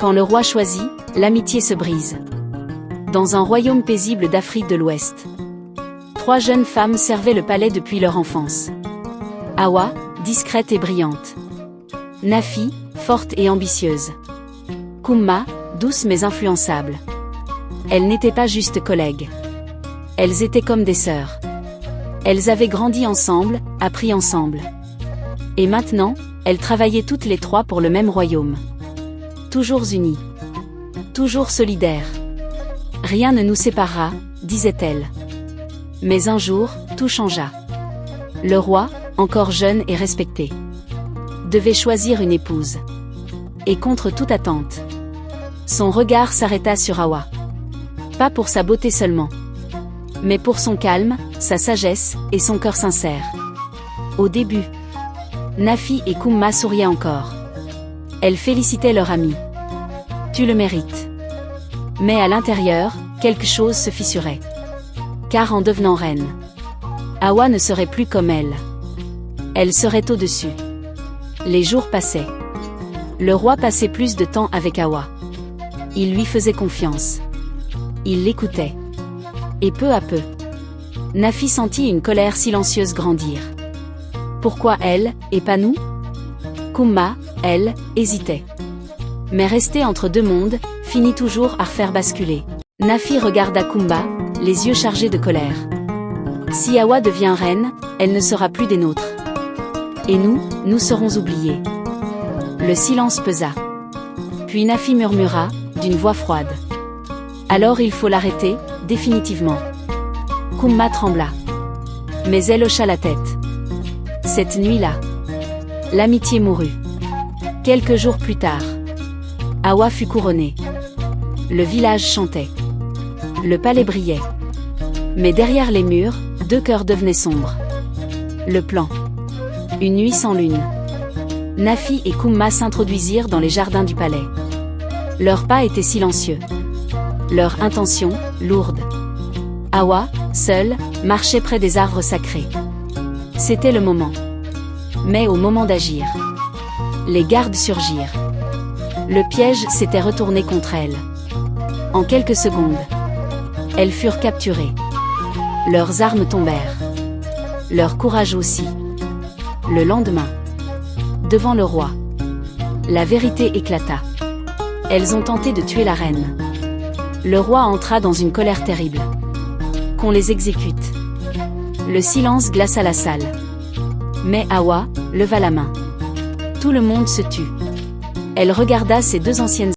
Quand le roi choisit, l'amitié se brise. Dans un royaume paisible d'Afrique de l'Ouest, 3 jeunes femmes servaient le palais depuis leur enfance. Hawa, discrète et brillante. Nafi, forte et ambitieuse. Kumma, douce mais influençable. Elles n'étaient pas juste collègues. Elles étaient comme des sœurs. Elles avaient grandi ensemble, appris ensemble. Et maintenant, elles travaillaient toutes les 3 pour le même royaume. Toujours unies. Toujours solidaires. Rien ne nous séparera, disait-elle. Mais un jour, tout changea. Le roi, encore jeune et respecté, devait choisir une épouse. Et contre toute attente, son regard s'arrêta sur Hawa. Pas pour sa beauté seulement, mais pour son calme, sa sagesse et son cœur sincère. Au début, Nafi et Kumma souriaient encore. Elles félicitaient leur ami. Tu le mérites. Mais à l'intérieur, quelque chose se fissurait. Car en devenant reine, Hawa ne serait plus comme elle. Elle serait au-dessus. Les jours passaient. Le roi passait plus de temps avec Hawa. Il lui faisait confiance. Il l'écoutait. Et peu à peu, Nafi sentit une colère silencieuse grandir. Pourquoi elle, et pas nous? Kumma, elle, hésitait. Mais rester entre 2 mondes, finit toujours à faire basculer. Nafi regarda Kumma, les yeux chargés de colère. Si Hawa devient reine, elle ne sera plus des nôtres. Et nous serons oubliés. Le silence pesa. Puis Nafi murmura, d'une voix froide. Alors il faut l'arrêter, définitivement. Kumma trembla. Mais elle hocha la tête. Cette nuit-là, l'amitié mourut. Quelques jours plus tard, Hawa fut couronnée. Le village chantait. Le palais brillait. Mais derrière les murs, 2 cœurs devenaient sombres. Le plan. Une nuit sans lune. Nafi et Kumma s'introduisirent dans les jardins du palais. Leurs pas étaient silencieux. Leur intention, lourde. Hawa, seule, marchait près des arbres sacrés. C'était le moment. Mais au moment d'agir, les gardes surgirent. Le piège s'était retourné contre elle. En quelques secondes, elles furent capturées. Leurs armes tombèrent. Leur courage aussi. Le lendemain, devant le roi, la vérité éclata. Elles ont tenté de tuer la reine. Le roi entra dans une colère terrible. Qu'on les exécute. Le silence glaça la salle. Mais Hawa leva la main. Tout le monde se tut. Elle regarda ses 2 anciennes